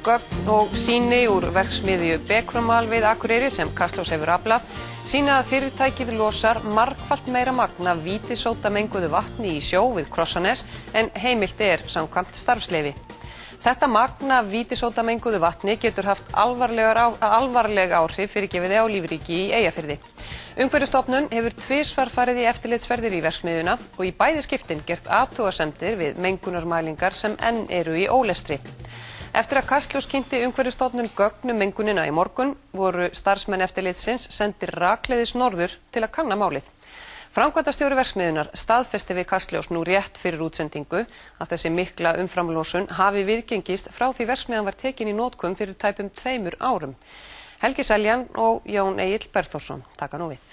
gögn og sýni úr verksmiðju Becromal við Akureyri sem Kastljós hefur aflað sýna að fyrirtækið losar margfalt meira magn af vítisótamenguðu vatni í sjó við Krossanes en heimilt samkvæmt starfsleyfi. Þetta magn af vítisótamenguðu vatni getur haft alvarleg áhrif á lífríki í Eyjafirði. Umhverfisstofnun hefur tvisvar farið í eftirlitsferðir í verksmiðjuna og í bæði skiptin gert athugasemdir við mengunarmælingar sem enn eru í ólestri. Eftir að Kastljós kynnti Umhverfisstofnun gögn mengunina í morgun voru starfsmenn eftirlitsins sendir rakleiðis norður til að kanna málið. Framkvæmdastjóri verksmiðjunar staðfesti við Kastljós nú rétt fyrir útsendingu að þessi mikla umframlosun hafi viðgengist frá því verksmiðjan var tekin í notkun fyrir tæpum 2 árum. Helgi Seljan og Jón Egill Bergþórsson taka nú við.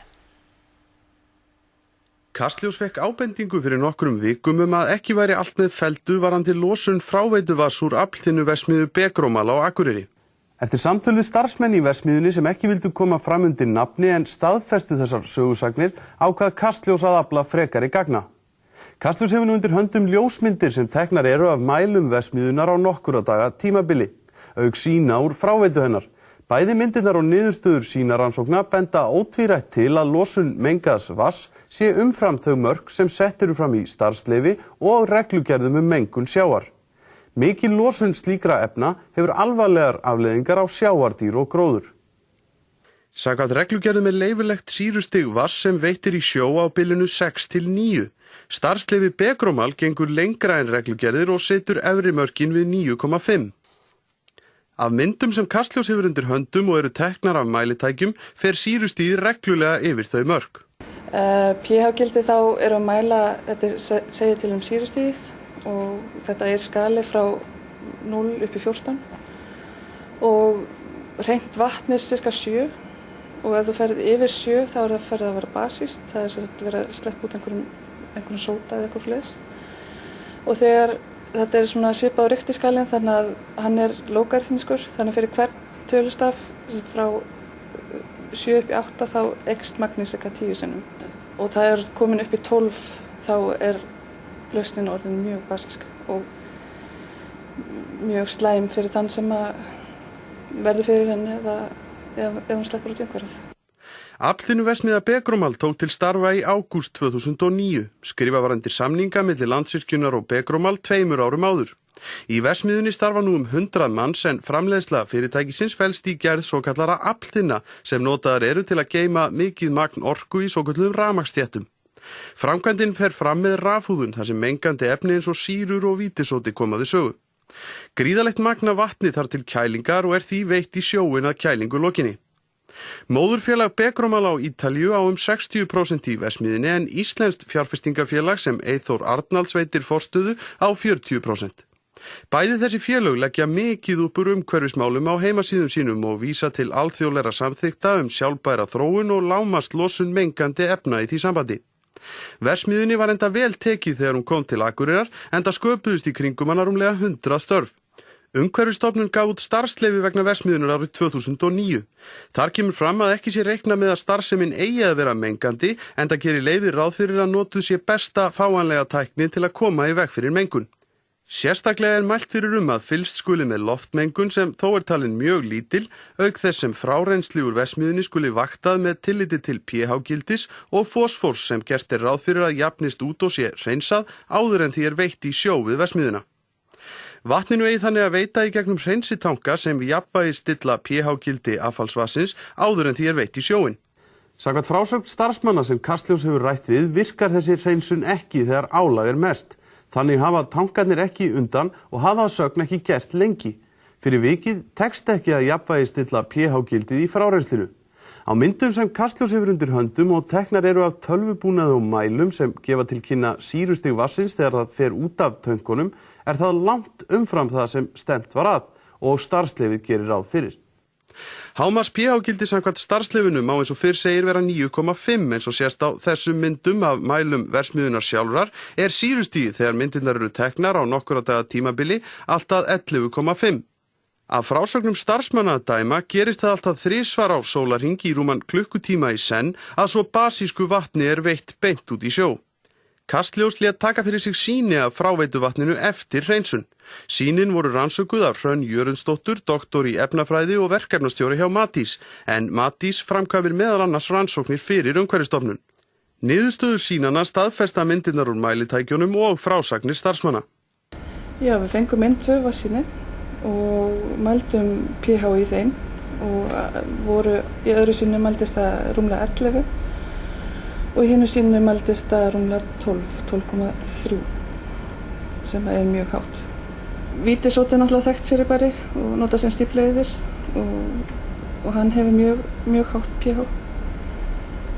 Kastljós fekk ábendingu fyrir nokkrum vikum að ekki væri allt með felldu varðandi losun fráveituvatns úr aflþynnuverksmiðju Becromal á Akureyri. Eftir samtöl við starfsmenn í verksmiðjunni sem ekki vildu koma fram undir nafni en staðfestu þessar sögusagnir ákvað Kastljós að afla frekari gagna. Kastljós hefur nú undir höndum ljósmyndir sem teknar eru af mælum verksmiðjunar á nokkurra daga tímabili, auk sýna úr fráveitu hennar. Bæði myndirnar og niðurstöður sýnarannsókna benda ótvírætt til að losun mengaðs vatns sé umfram þau mörk sem sett eru fram í starfsleyfi og reglugerðum mengun sjávar. Mikil losun slíkra efna hefur alvarlegar afleiðingar á sjávardýr og gróður. Samkvæmt reglugerðum leyfilegt sýrustig vatns sem veittir í sjó á bilinu 6 til 9. Starfsleyfi Becromal gengur lengra en reglugerðir og setur efri mörkin við 9,5. Af myndum sem Kastljós hefur undir höndum og eru teknar af mælitækjum fer sýrustigið reglulega yfir þau mörk. pH-gildi þá eru að mæla, þetta segir til sýrustigið og þetta skali frá 0 upp í 14 og hreint vatn cirka 7 og ef þú ferð yfir 7 þá það ferð að vera basískt, það verið að sleppa út einhverjum sóda eða eitthvað svoleiðis og þegar þetta svona svipað á ryktiskalinn þannig að hann lógarþmískur þannig fyrir hvern tölustaf frá 7 upp í 8 þá eykst magnið cirka 10 sinnum og það komin upp í 12 þá lausnin orðin mjög basísk og mjög slæm fyrir þann sem verður fyrir henni eða ef hún sleppur út í umhverfið. Aflþynnuverksmiðja Becromal tók til starfa í ágúst 2009. Skrifað var undir samninga milli Landsvirkjunar og Becromal 2 árum áður. Í verksmiðjunni starfa nú 100 manns en framleiðsla fyrirtækisins felst í gerð svokallara aflþynna sem notaðar eru til að geyma mikið magn orku í svokölluðum rafmagnstéttum. Framkvæmdin fer fram með rafhúðun þar sem mengandi efni eins og sýrur og vítisóti koma við sögu. Gríðarlegt magn af vatni þarf til kælingar og því veitt í sjóinn að kælingu lokinni. Móðurfélag Becromal á Ítalíu á 60% í verksmiðjunni en íslenskt fjárfestingafélag sem Eyþór Arnalds veitir forstöðu á 40%. Bæði þessi félög leggja mikið upp úr umhverfismálum á heimasíðum sínum og vísa til alþjóðlegra samþykkta sjálfbæra þróun og lágmarks losun mengandi efna í því sambandi. Verksmiðjunni var enda vel tekið þegar hún kom til Akureyrar enda sköpuðust í kringum hana rúmlega 100 störf. Umhverfisstofnun gaf út starfsleyfi vegna verksmiðjunnar árið 2009. Þar kemur fram að ekki sé reiknað með að starfsemin eigi að vera mengandi enda gerir leyfið ráð fyrir að notuð sé besta fáanlega tækni til að koma í veg fyrir mengun. Sérstaklega mælt fyrir að fylgst skuli með loftmengun sem þó talin mjög lítil, auk þess sem frárensli úr verksmiðjunni skuli vaktað með tilliti til pH-gildis og fosfórs sem gert ráð fyrir að jafnist út og sé hreinsað áður en því veitt í sjó við verksmiðjuna. Vatninu eigi þannig að veita í gegnum hreinsitanga sem jafnvægi stilla pH-gildi affallsvassins áður en því veitt í sjóinn. Samkvæmt frásögn starfsmanna sem Kastljós hefur rætt við virkar þessi hreinsun ekki þegar álag mest. Þannig hafa tankarnir ekki undan og hafa að sögn ekki gert lengi. Fyrir vikið tekst ekki að jafnvægi stilla pH-gildið í fráreinslinu. Á myndum sem Kastljós hefur undir höndum og teknar eru af tölvubúnaði og mælum sem gefa til kynna sýrustig vatnsins þegar það fer út af tönkunum það langt umfram það sem stefnt var að og starfsleyfið gerir ráð fyrir. Hámarks pH-gildi samkvæmt starfsleyfinu má eins og fyrr segir vera 9,5 eins og sést á þessum myndum af mælum verksmiðjunnar sjálfrar sýrustigið þegar myndirnar eru teknar á nokkurra daga tímabili allt að 11,5. Af frásögnum starfsmanna að dæma gerist það alltaf 3 á sólarhring í rúman klukkutíma í senn að svo basísku vatni veitt beint út í sjó. Kastljós lét taka fyrir sig sýni af fráveituvatninu eftir hreinsun. Sýnin voru rannsökuð af Hrönn Jörundsdóttur, doktor í efnafræði og verkefnastjóri hjá Matís, en Matís framkvæmir meðal annars rannsóknir fyrir Umhverfisstofnun. Niðurstöður sýnanna staðfesta myndirnar úr mælitækjunum og frásagnir starfsmanna. Já, við fengum inn 2 vatnsýni og mældum pH í þeim og í öðru sýni mældist það rúmlega 11 og í hinu sýni mældist það rúmlega 12,3 sem er mjög hátt. Vítisóti er náttúrulega þekkt fyrirbæri og nota sem stíflueyðir og hann hefur mjög hátt pH.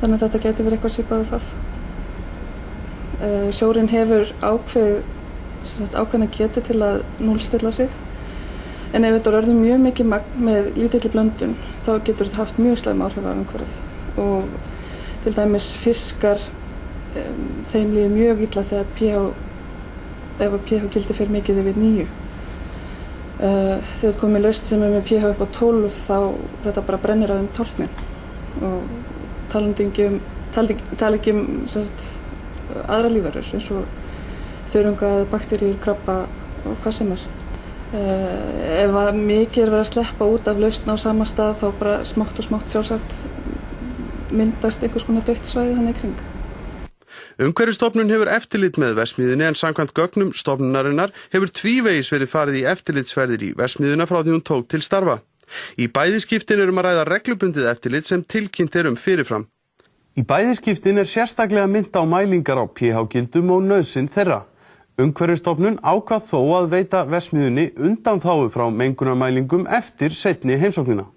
Þannig að þetta gæti verið eitthvað svipað á það. Sjórinn hefur ákveðna getu til að núllstilla sig. En ef þetta orðið mjög mikið magn með lítilli blöndun, þá getur þetta haft mjög slæm áhrif á umhverfið. Og til dæmis fiskar, þeim líður mjög illa þegar ef pH gildi fyrir mikið yfir 9. Þegar komið laust sem með pH upp á 12, þá þetta bara brennir á þeim tálknin. Og tala ekki um aðra lífverur eins og þörunga, bakteríur, krabba og hvað sem er. Ef mikið verið að sleppa út af lausn á sama stað þá bara smátt og smátt sjálfsagt myndast einhvers konar dautt svæði þannig kring. Umhverfisstofnun hefur eftirlit með verksmiðjunni en samkvæmt gögnum stofnunarinnar hefur tvívegis verið farið í eftirlitsferðir í verksmiðjuna frá því hún tók til starfa. Í bæði skiptin að ræða reglubundið eftirlit sem tilkynnt fyrirfram. Í bæði skiptin sérstaklega minnt á mælingar á pH-gildum og nauðsyn þeirra. Umhverfisstofnun ákvað þó að veita verksmiðjunni undanþágu frá mengunarmælingum eftir seinni heimsóknina.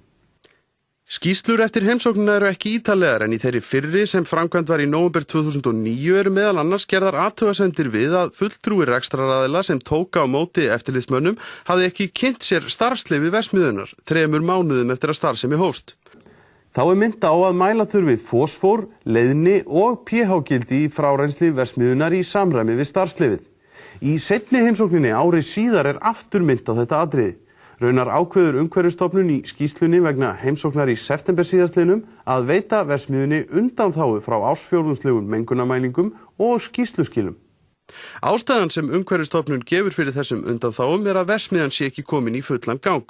Skýrslur eftir heimsóknina eru ekki ítarlegar en í þeirri fyrri sem framkvæmd var í nóvember 2009 eru meðal annars gerðar athugasemdir við að fulltrúi rekstraraðila sem tók á móti eftirlitsmönnum hafði ekki kynnt sér starfsleyfi verksmiðjunnar 3 mánuðum eftir að starfsemi hófst. Þá minnt á að mæla þurfi fosfór, leiðni og pH-gildi í frárensli verksmiðjunnar í samræmi við starfsleyfið. Í seinni heimsókninni ári síðar aftur minnt á þetta atriði. Raunar ákveður Umhverfisstofnun í skýrslunni vegna heimsóknar í september síðastliðnum að veita verksmiðjunni undanþágu frá ársfjórðungslegum mengunarmælingum og skýrsluskilum. Ástæðan sem Umhverfisstofnun gefur fyrir þessum undanþágum að verksmiðjan sé ekki komin í fullan gang.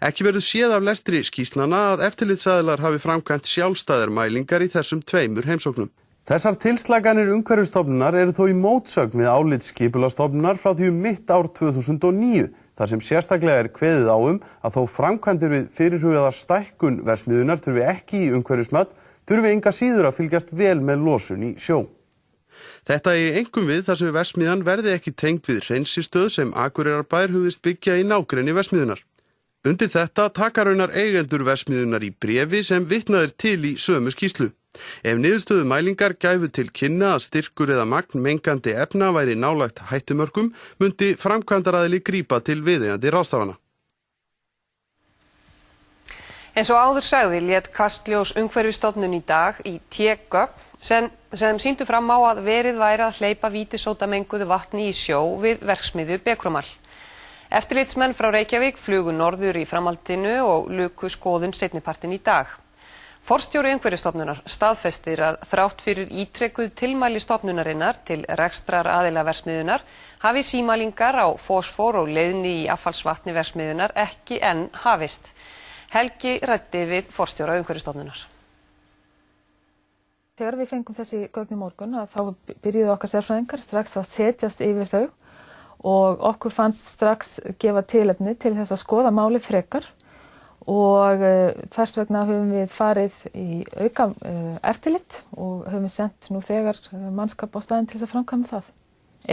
Ekki verður séð af lestri skýrslana að eftirlitsaðilar hafi framkvæmt sjálfstæðar mælingar í þessum 2 heimsóknum. Þessar tilslaganir Umhverfisstofnunar eru þó í mótsögn við álit Skipulagsstofnunar frá því mitt ár 2009, þar sem sérstaklega kveðið á að þó framkvæmdir við fyrirhugaðar stækkun verksmiðjunnar þurfi ekki í umhverfismat, þurfi enga síður að fylgjast vel með losun í sjó. Þetta einkum við þar sem verksmiðjan verði ekki tengd við hreinsistöð sem Akureyrarbær hugðist byggja í nágrenni verksmiðjunnar. Undir þetta taka raunar eigendur verksmiðjunnar í bréfi sem vitnað til í sömu skýrslu. Ef niðurstöðu mælingar gæfu til kynna að styrkur eða magn mengandi efna væri nálægt hættumörkum, mundi framkvæmdaraðili grípa til viðeigandi ráðstafana. Eins og áður sagði lét Kastljós Umhverfisstofnun í dag í gögn sem sýndu fram á að verið væri að hleypa vítisótamenguðu vatni í sjó við verksmiðju Becromal. Eftirlitsmenn frá Reykjavík flugu norður í framhaldinu og luku skoðun seinnipartinn í dag. Forstjóri Umhverfisstofnunar staðfestir að þrátt fyrir ítrekuð tilmæli stofnunarinnar til rekstraraðila verksmiðjunnar hafi símælingar á fosfór og leiðni í affallsvatni verksmiðjunnar ekki enn hafist. Helgi ræddi við forstjóra Umhverfisstofnunar. Þegar við fengum þessi gögn í morgun þá byrjuðu okkar sérfræðingar strax að setjast yfir þau og okkur fannst strax gefa tilefni til þess að skoða máli frekar. Og þess vegna höfum við farið í auka eftirlit og höfum við sendt nú þegar mannskap á staðinn til þess að framkvæma það.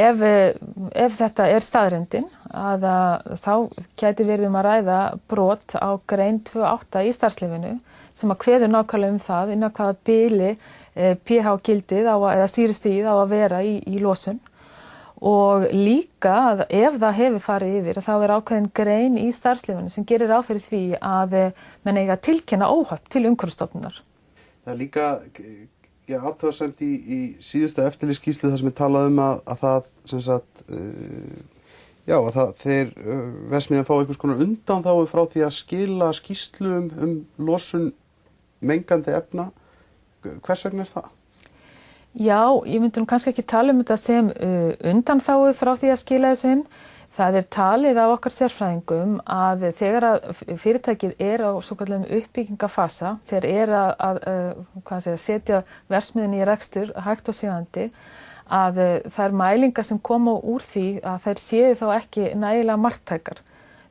Ef þetta staðreyndin þá gæti verið að ræða brot á grein 2.8 í starfsleyfinu sem að kveður nákvæmlega það innan hvaða bili pH-gildið eða sýrustigið á að vera í losun. Og líka að ef það hefur farið yfir þá ákveðin grein í starfsleyfinu sem gerir ráð fyrir því að menn eiga að tilkynna óhöpp til Umhverfisstofnunar. Það líka athugasemd í síðustu eftirlitsskýrslu þar sem talað að það sem sagt að þeir verksmiðjan fá einhvers konar undanþágu frá því að skila skýrslu losun mengandi efna. Hvers vegna það? Já, ég myndi kannski ekki tala þetta sem undanþágu frá því að skila þessu inn. Það talið af okkar sérfræðingum að þegar að fyrirtækið á svokölluðum uppbyggingafasa, þegar að setja verksmiðjunni í rekstur hægt og sígandi, að þær mælingar sem koma úr því að þær séu þá ekki nægilega marktækar.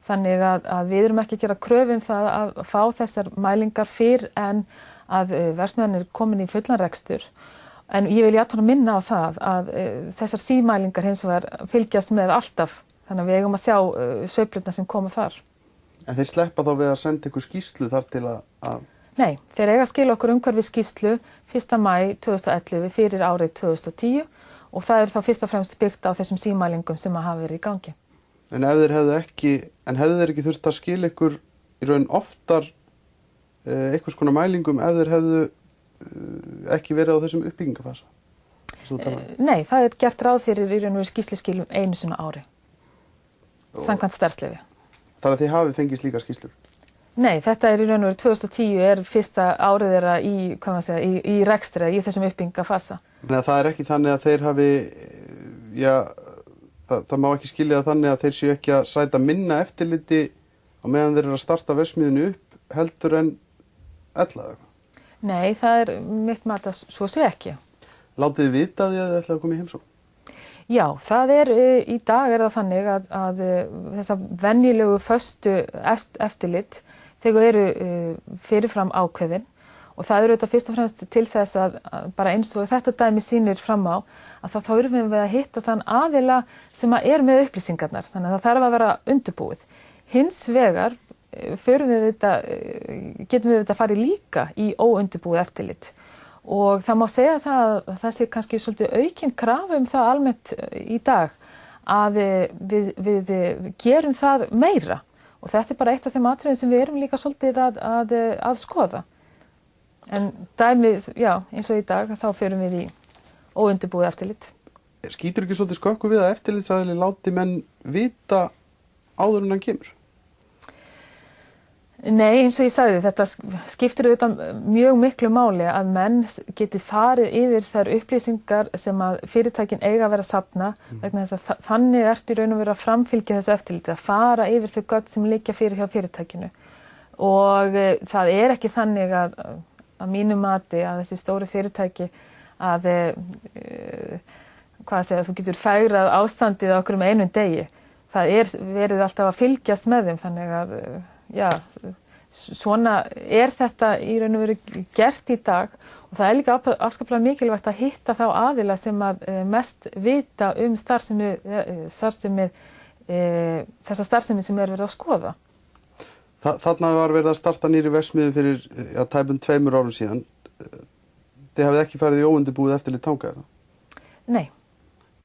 Þannig að við erum ekki að gera kröfu það að fá þessar mælingar fyrr en að verksmiðjan komin í fullan rekstur. En ég vil jafnvel minna á það að þessar símælingar hins vegar fylgjast með alltaf. Þannig að við eigum að sjá sveiflurnar sem koma þar. En þeir sleppa þá við að senda ykkur skýrslu þar til að... Nei, þeir eiga að skila okkur umhverfisskýrslu 1. maí 2011 fyrir árið 2010 og það þá fyrst og fremst byggt á þessum símælingum sem hafa verið í gangi. En hefðu þeir ekki þurft að skila ykkur í raun oftar einhvers konar mælingum ef þeir hefðu ekki verið á þessum uppbyggingafasa? Nei, það gert ráð fyrir í raun og veru skýrsluskilum einu sinni á ári. Samkvæmt starfsleyfi. Þannig að þið hafi fengið slíkar skýrslur? Nei, þetta í raun og veru 2010 fyrsta árið þeirra í rekstri, í þessum uppbyggingafasa. Nei, það ekki þannig að þeir hafi, það má ekki skilja það þannig að þeir séu ekki að sæta minna eftirliti á meðan þeir að starta verksmiðjunni upp heldur en ella? Nei, það mitt mat að svo sé ekki. Látið þið vita því að þið ætlaðu að koma í heimsókn? Já, það í dag það þannig að þessa venjulegu föstu eftirlit, þau eru fyrirfram ákveðin og það auðvitað fyrst og fremst til þess að bara eins og þetta dæmi sýnir fram á að þá þurfum við að hitta þann aðila sem með upplýsingarnar, þannig að það þarf að vera undirbúið. Hins vegar getum við þetta farið líka í óundirbúið eftirlit. Og það má segja að það sé kannski svolítið aukinn krafa það almennt í dag að við gerum það meira og þetta bara eitt af þeim atriðum sem við erum líka svolítið að skoða. En dæmið, já, eins og í dag þá förum við í óundirbúið eftirlit. Skýtur ekki svolítið skökku við að eftirlitsaðili láti menn vita áður en hann kemur? Nei, eins og ég sagði, þetta skiptir auðvitað mjög miklu máli að menn geti farið yfir þær upplýsingar sem að fyrirtækin eiga að vera að safna vegna þess að þannig í raun og veru að framfylgja þessu eftirliti, að fara yfir þau gögn sem liggja fyrir hjá fyrirtækinu. Og það ekki þannig að mínu mati að þessi stóru fyrirtæki að þú getur fegrað ástandið á okkur einum degi. Það verið alltaf að fylgjast með þeim, þannig að já, svona þetta í raun og veru gert í dag og það líka afskaplega mikilvægt að hitta þá aðila sem að mest vita starfsemi þessa starfsemi sem verið að skoða. Þarna var verið að starta nýri verksmiðju fyrir tæpum 2 árum síðan. Þið hafið ekki farið í óundirbúið eftirlit þangað? Nei.